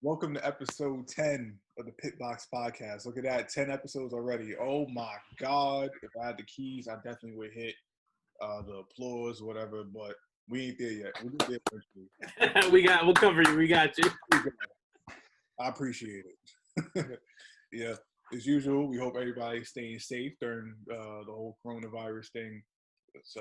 Welcome to episode 10 of the Pitbox Podcast. Look at that, 10 episodes already. Oh my God. If I had the keys, I definitely would hit the applause, whatever, but we ain't there yet. We'll get there eventually. We'll cover you. We got you. I appreciate it. Yeah, as usual, we hope everybody's staying safe during the whole coronavirus thing. It's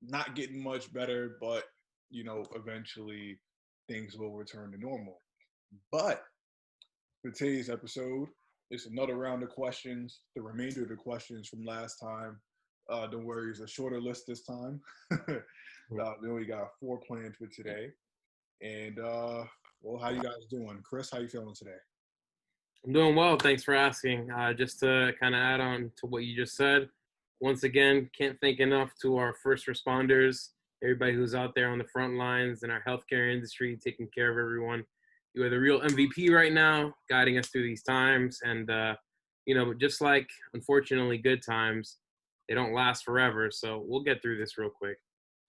not getting much better, but, eventually things will return to normal. But for today's episode, it's another round of questions, the remainder of the questions from last time. Don't worry, it's a shorter list this time. We only got 4 planned for today. And, well, how you guys doing? Chris, how you feeling today? I'm doing well. Thanks for asking. Just to kind of add on to what you just said, once again, can't thank enough to our first responders, everybody who's out there on the front lines in our healthcare industry, taking care of everyone. You are the real MVP right now, guiding us through these times. And, just like, unfortunately, good times, they don't last forever. So we'll get through this real quick.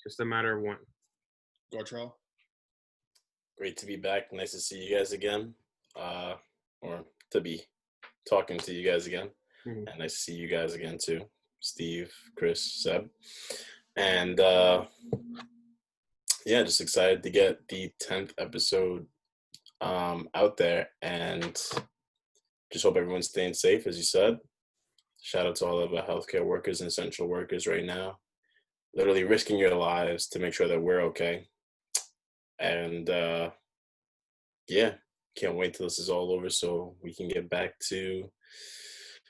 Just a matter of when. Gartrell? Great to be back. Nice to see you guys again. Or to be talking to you guys again. Mm-hmm. And nice to see you guys again, too. Steve, Chris, Seb. And, just excited to get the 10th episode out there, and just hope everyone's staying safe, as you said. Shout out to all of our healthcare workers and essential workers right now, literally risking your lives to make sure that we're okay. And can't wait till this is all over so we can get back to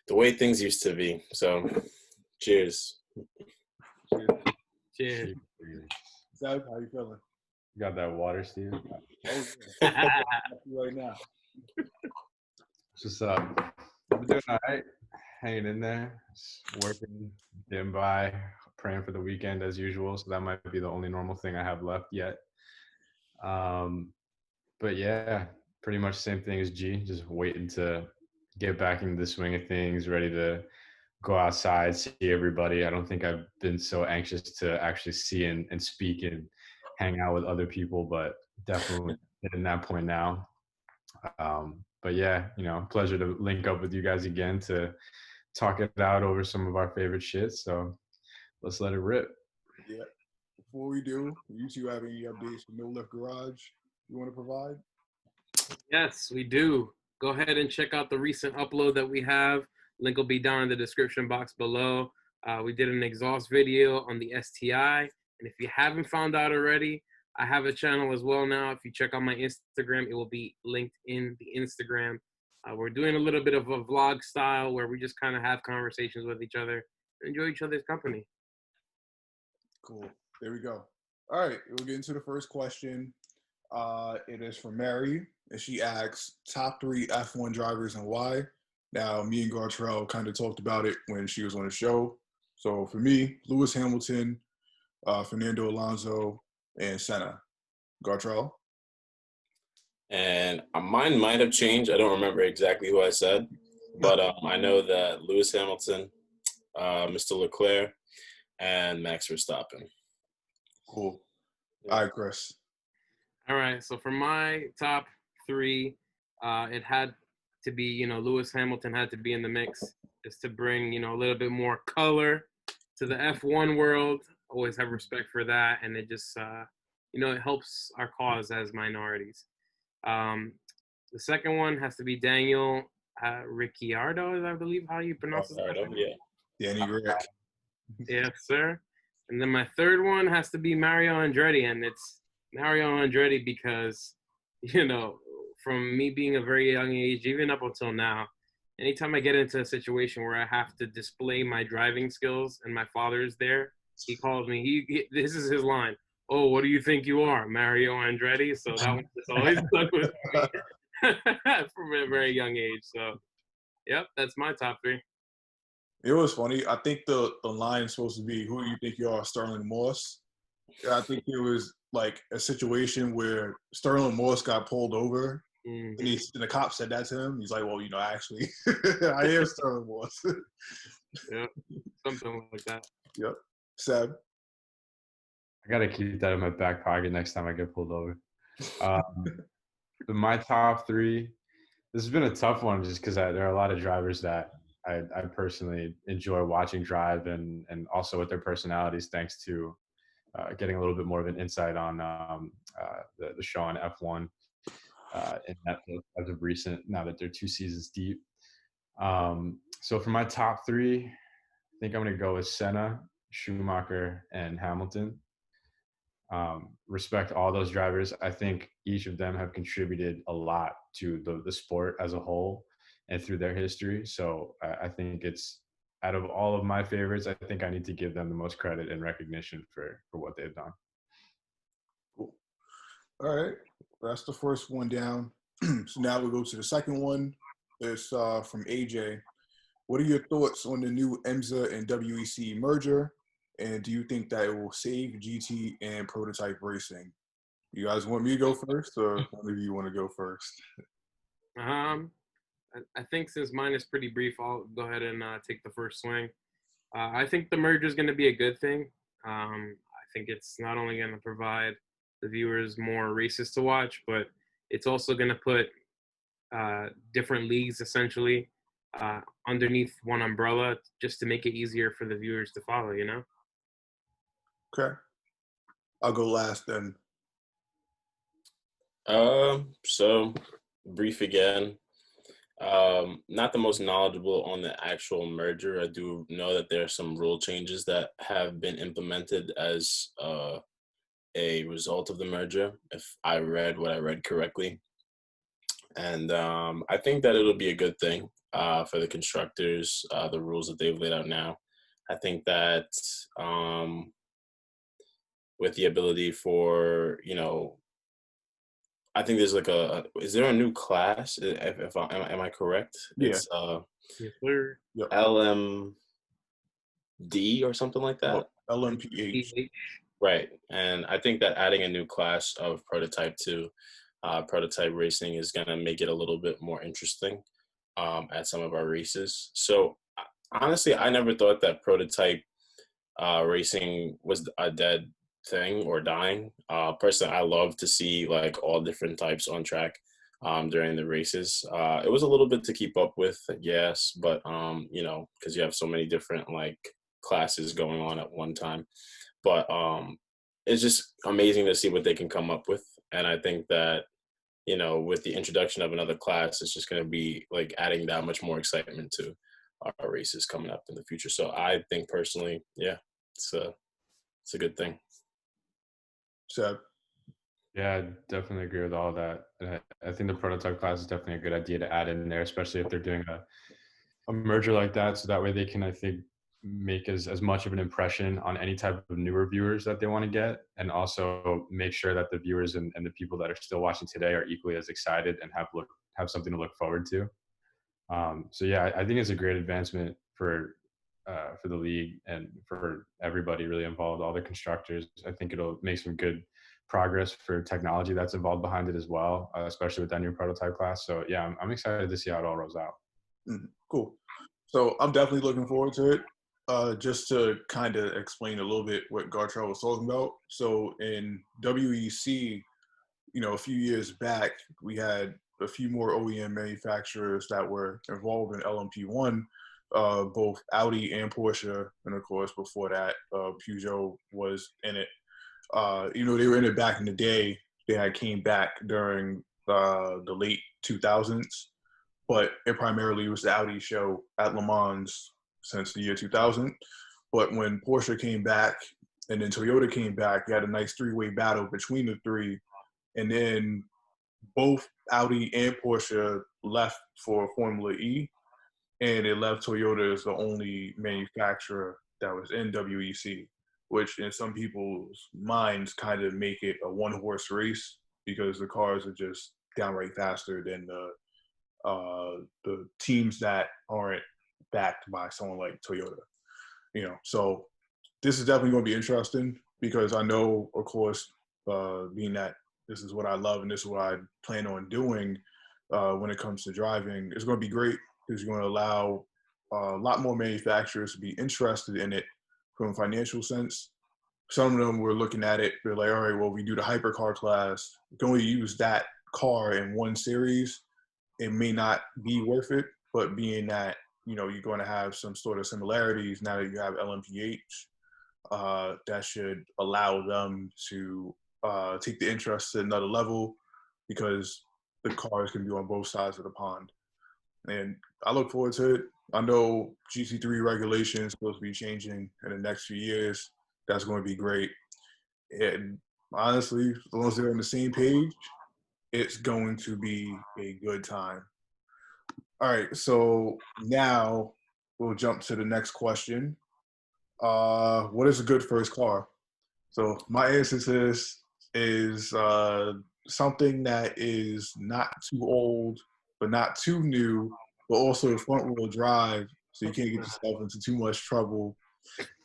the way things used to be. So cheers. Cheers. Seb, how you feeling? You got that water, Steve? Oh, yeah. Right now. Just I'm doing all right, hanging in there, just working, getting by, praying for the weekend as usual. So that might be the only normal thing I have left yet. But yeah, pretty much same thing as G. Just waiting to get back into the swing of things, ready to go outside, see everybody. I don't think I've been so anxious to actually see and speak and hang out with other people, but definitely hitting that point now. But yeah, pleasure to link up with you guys again to talk it out over some of our favorite shit. So let's let it rip. Yeah. Before we do, you two have any updates from No Lift Garage you want to provide? Yes, we do. Go ahead and check out the recent upload that we have. Link will be down in the description box below. We did an exhaust video on the STI. And if you haven't found out already, I have a channel as well now. If you check out my Instagram, it will be linked in the Instagram. We're doing a little bit of a vlog style where we just kind of have conversations with each other, enjoy each other's company. Cool. There we go. All right. We'll get into the first question. It is from Mary, and she asks, top 3 F1 drivers and why? Now, me and Gartrell kind of talked about it when she was on the show. So for me, Lewis Hamilton, Fernando Alonso, and Senna. Gartrell? And mine might have changed. I don't remember exactly who I said, but I know that Lewis Hamilton, Mr. Leclerc, and Max Verstappen. Cool. All right, Chris. All right. So for my top 3, it had to be, Lewis Hamilton had to be in the mix just to bring, a little bit more color to the F1 world. Always have respect for that. And it just, it helps our cause as minorities. The second one has to be Daniel Ricciardo, is I believe how you pronounce his name. Yeah. Danny Rick. Yes, sir. And then my third one has to be Mario Andretti, and it's Mario Andretti because, from me being a very young age, even up until now, anytime I get into a situation where I have to display my driving skills and my father is there, he calls me. This is his line. Oh, what do you think you are, Mario Andretti? So that one just always stuck with me from a very young age. So, yep, that's my top 3. It was funny. I think the line's supposed to be, who do you think you are, Sterling Moss? I think it was like a situation where Sterling Moss got pulled over, and the cop said that to him. He's like, well, actually, I am Sterling Moss. Yep, something like that. Yep. Seb? I got to keep that in my back pocket next time I get pulled over. my top three, this has been a tough one just because there are a lot of drivers that I personally enjoy watching drive and also with their personalities, thanks to getting a little bit more of an insight on the show on F1 in Netflix as of recent, now that they're 2 seasons deep. So for my top three, I think I'm going to go with Senna, Schumacher, and Hamilton. Respect all those drivers. I think each of them have contributed a lot to the sport as a whole and through their history. So I think it's, out of all of my favorites, I think I need to give them the most credit and recognition for what they've done. Cool. All right. That's the first one down. So now we'll go to the second one. It's from AJ. What are your thoughts on the new IMSA and WEC merger? And do you think that it will save GT and prototype racing? You guys want me to go first, or one of you want to go first? I think since mine is pretty brief, I'll go ahead and take the first swing. I think the merger is going to be a good thing. I think it's not only going to provide the viewers more races to watch, but it's also going to put different leagues essentially underneath one umbrella just to make it easier for the viewers to follow, you know? Okay. I'll go last then. So brief again. Not the most knowledgeable on the actual merger. I do know that there are some rule changes that have been implemented as a result of the merger, if I read what I read correctly. And I think that it'll be a good thing for the constructors, the rules that they've laid out now. I think that with the ability for, I think there's like is there a new class? Am I correct? Yeah. It's Yes, sir. LMD or something like that. LMPH. Right. And I think that adding a new class of prototype to prototype racing is going to make it a little bit more interesting at some of our races. So honestly, I never thought that prototype racing was a dead thing or dying. Personally, I love to see like all different types on track during the races. It was a little bit to keep up with, yes, but because you have so many different like classes going on at one time. But it's just amazing to see what they can come up with. And I think that, with the introduction of another class, it's just going to be like adding that much more excitement to our races coming up in the future. So I think personally, yeah, it's a good thing. Seb? Yeah, I definitely agree with all that. And I think the prototype class is definitely a good idea to add in there, especially if they're doing a merger like that. So that way they can, I think, make as much of an impression on any type of newer viewers that they want to get, and also make sure that the viewers and the people that are still watching today are equally as excited and have something to look forward to. So yeah, I think it's a great advancement for the league and for everybody really involved, all the constructors. I think it'll make some good progress for technology that's involved behind it as well, especially with that new prototype class. So yeah, I'm excited to see how it all rolls out. Cool. So I'm definitely looking forward to it. Just to kind of explain a little bit what Gartrell was talking about. So in WEC, a few years back, we had a few more OEM manufacturers that were involved in LMP1, both Audi and Porsche. And of course, before that, Peugeot was in it. They were in it back in the day. They had came back during the late 2000s, but it primarily was the Audi show at Le Mans since the year 2000. But when Porsche came back and then Toyota came back, you had a nice three-way battle between the three. And then both Audi and Porsche left for Formula E, and it left Toyota as the only manufacturer that was in WEC, which in some people's minds kind of make it a one-horse race because the cars are just downright faster than the teams that aren't backed by someone like Toyota. So this is definitely going to be interesting because I know, of course, being that this is what I love and this is what I plan on doing when it comes to driving, it's going to be great because you're going to allow a lot more manufacturers to be interested in it from a financial sense. Some of them were looking at it, they're like, all right, well, we do the hypercar class. We can only use that car in one series, it may not be worth it. But being that, you're going to have some sort of similarities now that you have LMPH, that should allow them to take the interest to another level, because the cars can be on both sides of the pond. And I look forward to it. I know GC3 regulation is supposed to be changing in the next few years. That's going to be great. And honestly, as long as they're on the same page, it's going to be a good time. All right, so now we'll jump to the next question. What is a good first car? So my answer to this is something that is not too old, but not too new, but also front wheel drive, so you can't get yourself into too much trouble,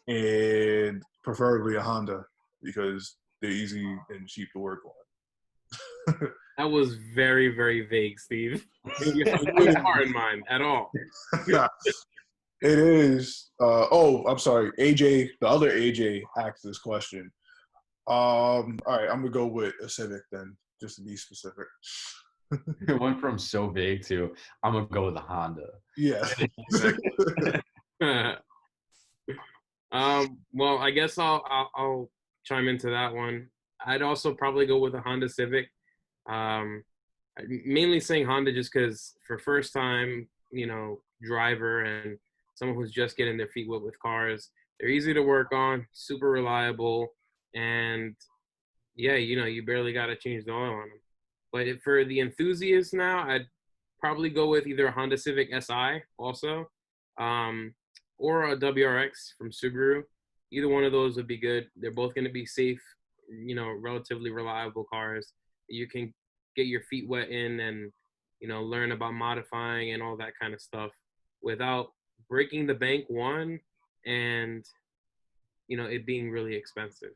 and preferably a Honda, because they're easy and cheap to work on. That was very, very vague, Steve. You have It no is. car in mind at all. It is. I'm sorry. AJ, the other AJ asked this question. All right, I'm gonna go with a Civic then, just to be specific. It went from so vague to I'm gonna go with a Honda. Yeah. Well, I guess I'll chime into that one. I'd also probably go with a Honda Civic. I'm mainly saying Honda just because for first time, driver and someone who's just getting their feet wet with cars, they're easy to work on, super reliable, and yeah, you barely got to change the oil on them. But for the enthusiasts now, I'd probably go with either a Honda Civic Si also, or a WRX from Subaru. Either one of those would be good. They're both going to be safe, relatively reliable cars. You can get your feet wet in and, learn about modifying and all that kind of stuff without breaking the bank, one, and, it being really expensive.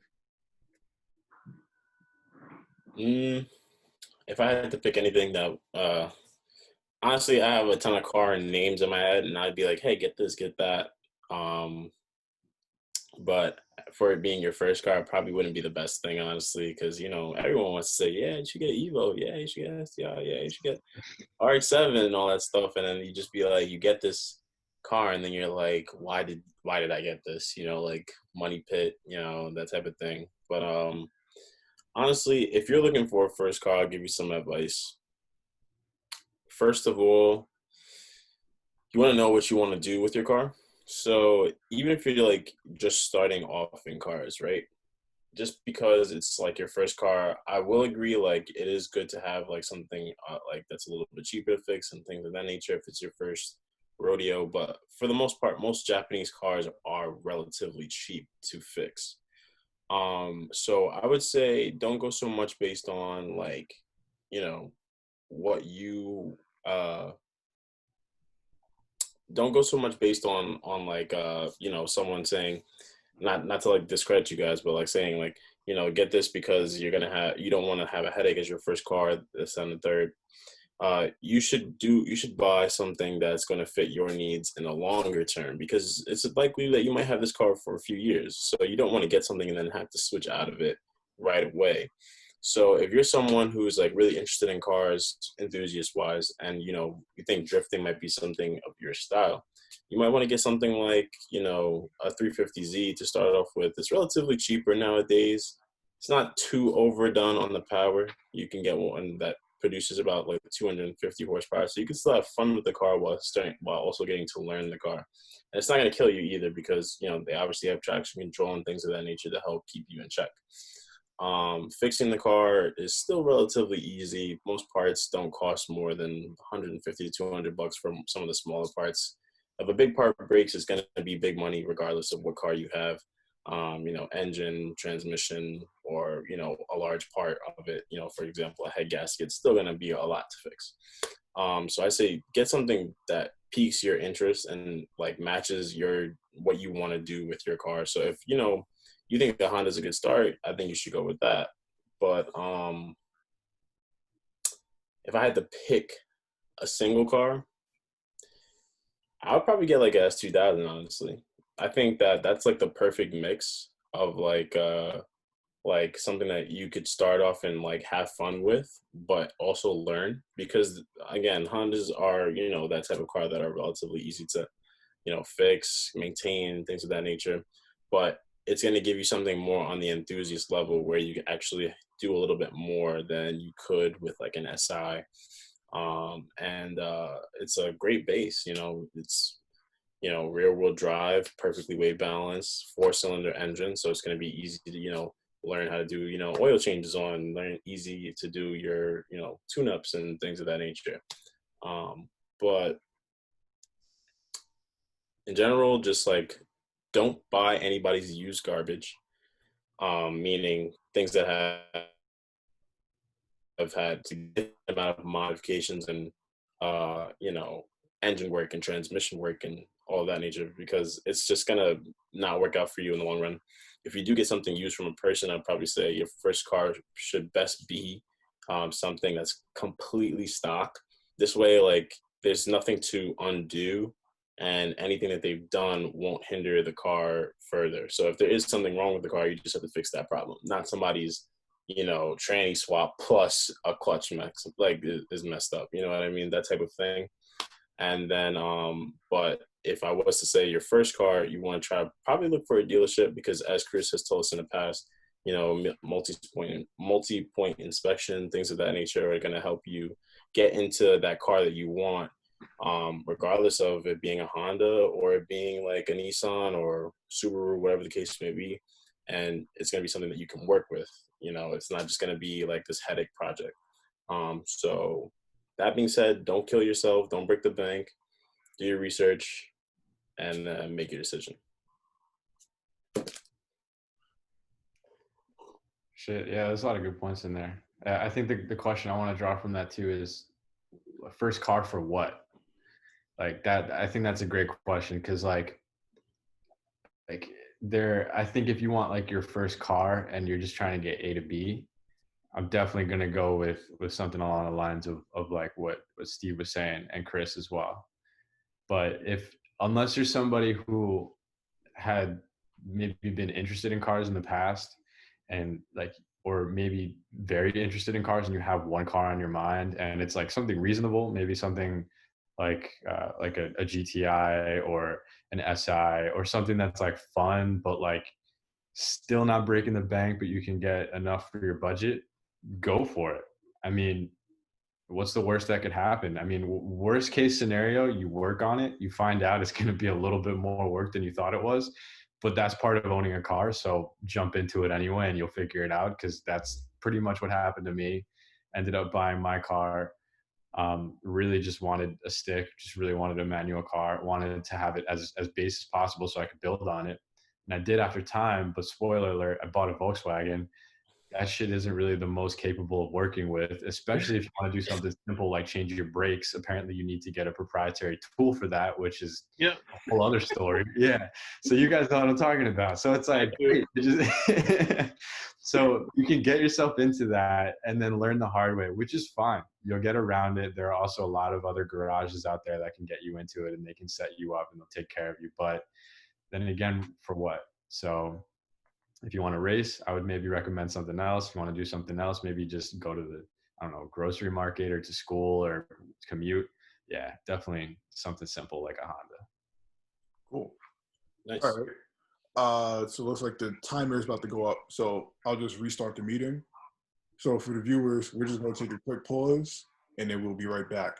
If I had to pick anything that, honestly, I have a ton of car names in my head, and I'd be like, hey, get this, get that. But for it being your first car, it probably wouldn't be the best thing, honestly, because, everyone wants to say, yeah, you should get Evo, yeah, you should get STI, yeah, you should get RX-7 and all that stuff, and then you just be like, you get this car, and then you're like, why did I get this? Like money pit, that type of thing. But honestly, if you're looking for a first car, I'll give you some advice. First of all, you want to know what you want to do with your car. So even if you're like just starting off in cars, right? Just because it's like your first car, I will agree, like it is good to have like something like that's a little bit cheaper to fix and things of that nature if it's your first rodeo. But for the most part, most Japanese cars are relatively cheap to fix. So I would say don't go so much based on like, what you don't go so much based on like someone saying, not to like discredit you guys, but like saying like, get this because you don't want to have a headache as your first car, this and the third. You should buy something that's going to fit your needs in a longer term, because it's likely that you might have this car for a few years. So you don't want to get something and then have to switch out of it right away. So if you're someone who's like really interested in cars, enthusiast wise, and you think drifting might be something of your style, you might want to get something like a 350Z to start off with. It's relatively cheaper nowadays. It's not too overdone on the power. You can get one that produces about like 250 horsepower, so you can still have fun with the car while also getting to learn the car. And it's not going to kill you either, because they obviously have traction control and things of that nature to help keep you in check. Fixing the car is still relatively easy. Most parts don't cost more than 150 to $200 for some of the smaller parts. If a big part breaks, it's going to be big money regardless of what car you have. Engine, transmission, or a large part of it, for example, a head gasket, it's still going to be a lot to fix. So I say get something that piques your interest and like matches what you want to do with your car. So if you think the Honda's a good start, I think you should go with that. But if I had to pick a single car, I would probably get like a S2000, honestly. I think that's like the perfect mix of like like something that you could start off and like have fun with, but also learn, because again, Hondas are, you know, that type of car that are relatively easy to, you know, fix, maintain, things of that nature. But it's going to give you something more on the enthusiast level where you can actually do a little bit more than you could with like an SI. And it's a great base, you know, it's, you know, rear wheel drive, perfectly weight balanced, 4-cylinder engine. So it's going to be easy to, you know, learn how to do, you know, oil changes on, learn easy to do your, you know, tune-ups and things of that nature. But in general, just like, don't buy anybody's used garbage, meaning things that have had significant amount of modifications and, you know, engine work and transmission work and all of that nature, because it's just going to not work out for you in the long run. If you do get something used from a person, I'd probably say your first car should best be something that's completely stock. This way, like, there's nothing to undo, and anything that they've done won't hinder the car further. So if there is something wrong with the car, you just have to fix that problem, not somebody's, you know, tranny swap plus a clutch mix, like, is messed up. You know what I mean? That type of thing. And then, but if I was to say your first car, you want to try, probably look for a dealership, because as Chris has told us in the past, you know, multi-point inspection, things of that nature are going to help you get into that car that you want, regardless of it being a Honda or it being like a Nissan or Subaru, whatever the case may be. And it's going to be something that you can work with. You know, it's not just going to be like this headache project. So that being said, don't kill yourself. Don't break the bank. Do your research and make your decision. Shit, yeah, there's a lot of good points in there. I think the question I want to draw from that too is, first car for what? Like that, I think that's a great question, because like there, I think if you want like your first car and you're just trying to get A to B, I'm definitely gonna go with something along the lines of like what Steve was saying, and Chris as well. But unless you're somebody who had maybe been interested in cars in the past, and like, or maybe very interested in cars, and you have one car on your mind and it's like something reasonable, maybe something like a GTI or an SI or something that's like fun, but like still not breaking the bank, but you can get enough for your budget, go for it. I mean, what's the worst that could happen? I mean, worst case scenario, you work on it, you find out it's going to be a little bit more work than you thought it was, but that's part of owning a car. So jump into it anyway and you'll figure it out, because that's pretty much what happened to me. Ended up buying my car. Really just wanted a stick, just really wanted a manual car, wanted to have it as base as possible so I could build on it. And I did after time, but spoiler alert, I bought a Volkswagen. That shit isn't really the most capable of working with, especially if you want to do something simple like change your brakes. Apparently you need to get a proprietary tool for that, which is a whole other story. Yeah. So you guys know what I'm talking about. So it's like, so you can get yourself into that and then learn the hard way, which is fine. You'll get around it. There are also a lot of other garages out there that can get you into it, and they can set you up and they'll take care of you. But then again, for what? So if you want to race, I would maybe recommend something else. If you want to do something else, maybe just go to the, I don't know, grocery market or to school or commute. Yeah, definitely something simple like a Honda. Cool. Nice. All right. So it looks like the timer is about to go up. So I'll just restart the meeting. So for the viewers, we're just going to take a quick pause, and then we'll be right back.